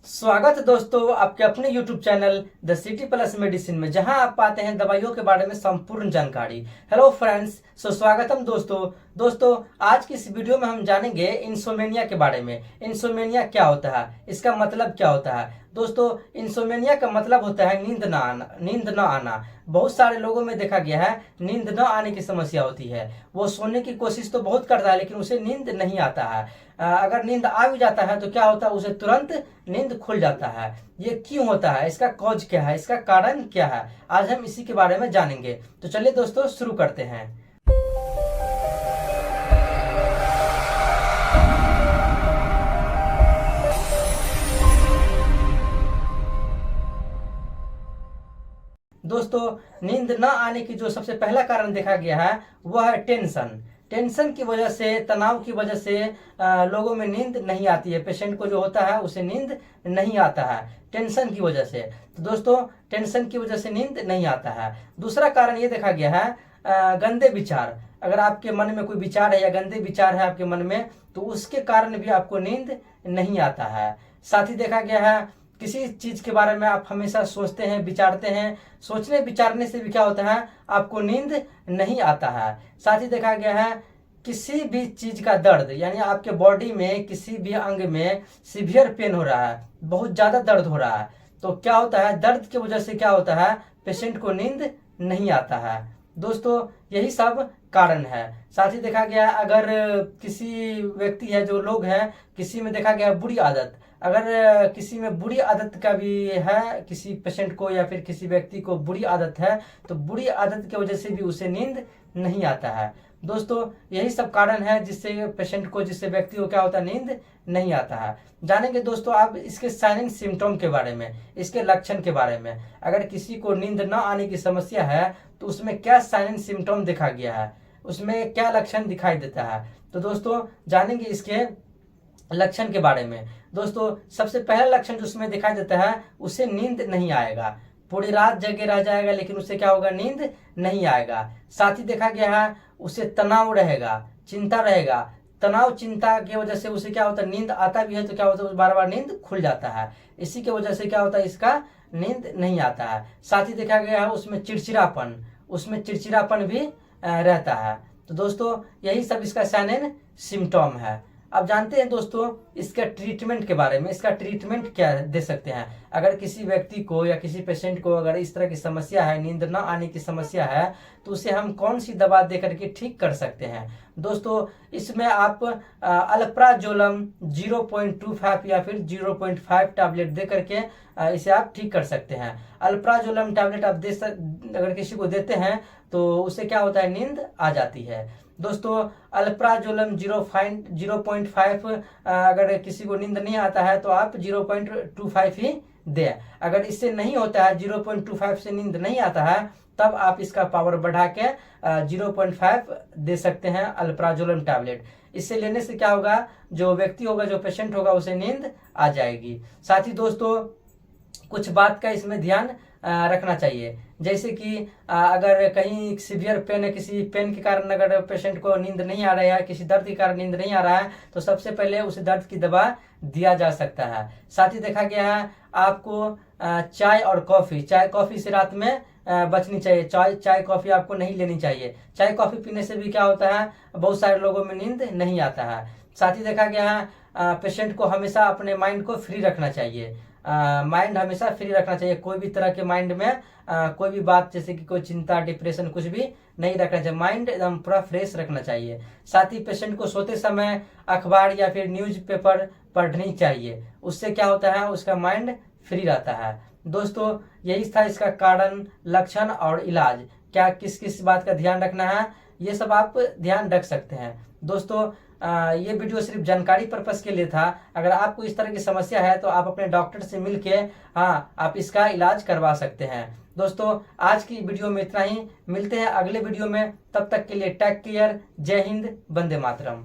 स्वागत है दोस्तों आपके अपने YouTube channel the city plus medicine में, जहां आप पाते हैं दवाइयों के बारे में संपूर्ण जानकारी। हेलो फ्रेंड्स, स्वागतम दोस्तों आज की इस वीडियो में हम जानेंगे इंसोमेनिया के बारे में। इंसोमेनिया क्या होता है, इसका मतलब क्या होता है। दोस्तों, इंसोमेनिया का मतलब होता है नींद न आना। बहुत सारे लोगों में देखा गया है नींद न आने की समस्या होती है। वो सोने की कोशिश तो बहुत करता है लेकिन उसे नींद नहीं आता है। अगर नींद आ भी जाता है तो क्या होता है, उसे तुरंत नींद खुल जाता है। ये क्यों होता है, इसका कॉज क्या है, इसका कारण क्या है, आज हम इसी के बारे में जानेंगे। तो चलिए दोस्तों शुरू करते हैं। दोस्तों, नींद न आने की जो सबसे पहला कारण देखा गया है वह है टेंशन की वजह से, तनाव की वजह से लोगों में नींद नहीं आती है। पेशेंट को जो होता है उसे नींद नहीं आता है टेंशन की वजह से। तो दोस्तों, टेंशन की वजह से नींद नहीं आता है। दूसरा कारण ये देखा गया है गंदे विचार। अगर आपके मन में कोई विचार है या गंदे विचार है आपके मन में, तो उसके कारण भी आपको नींद नहीं आता है। साथ ही देखा गया है किसी चीज के बारे में आप हमेशा सोचते हैं, विचारते हैं, सोचने विचारने से भी क्या होता है, आपको नींद नहीं आता है। साथ ही देखा गया है किसी भी चीज का दर्द, यानी आपके बॉडी में किसी भी अंग में सीवियर पेन हो रहा है, बहुत ज्यादा दर्द हो रहा है, तो क्या होता है, दर्द की वजह से क्या होता है, पेशेंट को नींद नहीं आता है। दोस्तों, यही सब कारण है। साथ ही देखा गया अगर किसी व्यक्ति है, जो लोग हैं, किसी में देखा गया बुरी आदत, अगर किसी में बुरी आदत का भी है, किसी पेशेंट को या फिर किसी व्यक्ति को बुरी आदत है, तो बुरी आदत की वजह से भी उसे नींद नहीं आता है। दोस्तों, यही सब कारण है जिससे पेशेंट को, जिससे व्यक्ति को क्या होता है, नींद नहीं आता है। जानेंगे दोस्तों आप इसके साइनिंग सिम्टम के बारे में, इसके लक्षण के बारे में। अगर किसी को नींद न आने की समस्या है तो उसमें क्या साइनिंग सिम्टम देखा गया है, उसमें क्या लक्षण दिखाई देता है। तो दोस्तों, जानेंगे इसके लक्षण के बारे में। दोस्तों, सबसे पहला लक्षण जो उसमें दिखाई देता है, उसे नींद नहीं आएगा। पूरी रात जगे रह जाएगा लेकिन उसे क्या होगा, नींद नहीं आएगा। साथ ही देखा गया है उसे तनाव रहेगा, चिंता रहेगा। तनाव चिंता की वजह से उसे क्या होता है, नींद आता भी है तो क्या होता है, बार बार नींद खुल जाता है। इसी की वजह से क्या होता है, इसका नींद नहीं आता है। साथ ही देखा गया है उसमें चिड़चिड़ापन भी रहता है। तो दोस्तों, यही सब इसका साइनिंग सिम्टम है। अब जानते हैं दोस्तों इसका ट्रीटमेंट के बारे में। इसका ट्रीटमेंट क्या दे सकते हैं। अगर किसी व्यक्ति को या किसी पेशेंट को अगर इस तरह की समस्या है, नींद न आने की समस्या है, तो उसे हम कौन सी दवा दे करके ठीक कर सकते हैं। दोस्तों, इसमें आप अल्प्राजोलम 0.25 या फिर 0.5 टैबलेट दे करके इसे आप ठीक कर सकते हैं। अल्प्राजोलम टैबलेट आप अगर किसी को देते हैं तो उसे क्या होता है, नींद आ जाती है। दोस्तों, अल्प्राजोलम 0.5 अगर किसी को नींद नहीं आता है तो आप 0.25 ही दें। अगर इससे नहीं होता है, 0.25 से नींद नहीं आता है, तब आप इसका पावर बढ़ा के 0.5 दे सकते हैं अल्प्राजोलम टैबलेट। इससे लेने से क्या होगा, जो व्यक्ति होगा, जो पेशेंट होगा, उसे नींद आ जाएगी। साथ ही दोस्तों, कुछ बात का इसमें ध्यान रखना चाहिए। जैसे कि अगर कहीं सीवियर पेन है, किसी पेन के कारण अगर पेशेंट को नींद नहीं आ रहा है, किसी दर्द के कारण नींद नहीं आ रहा है, तो सबसे पहले उसे दर्द की दवा दिया जा सकता है। साथ ही देखा गया है आपको चाय कॉफी से रात में बचनी चाहिए। चाय कॉफी आपको नहीं लेनी चाहिए। चाय कॉफी पीने से भी क्या होता है, बहुत सारे लोगों में नींद नहीं आता है। साथ ही देखा गया है पेशेंट को हमेशा अपने माइंड को फ्री रखना चाहिए। माइंड हमेशा फ्री रखना चाहिए। कोई भी तरह के माइंड में कोई भी बात, जैसे कि कोई चिंता, डिप्रेशन, कुछ भी नहीं रखना चाहिए। माइंड एकदम पूरा फ्रेश रखना चाहिए। साथ ही पेशेंट को सोते समय अखबार या फिर न्यूज़पेपर पढ़नी चाहिए। उससे क्या होता है, उसका माइंड फ्री रहता है। दोस्तों, यही था इसका कारण, लक्षण और इलाज। क्या किस किस बात का ध्यान रखना है, ये सब आप ध्यान रख सकते हैं। दोस्तों, ये वीडियो सिर्फ जानकारी पर्पस के लिए था। अगर आपको इस तरह की समस्या है तो आप अपने डॉक्टर से मिलके आप इसका इलाज करवा सकते हैं। दोस्तों, आज की वीडियो में इतना ही। मिलते हैं अगले वीडियो में, तब तक के लिए टेक केयर। जय हिंद, वंदे मातरम।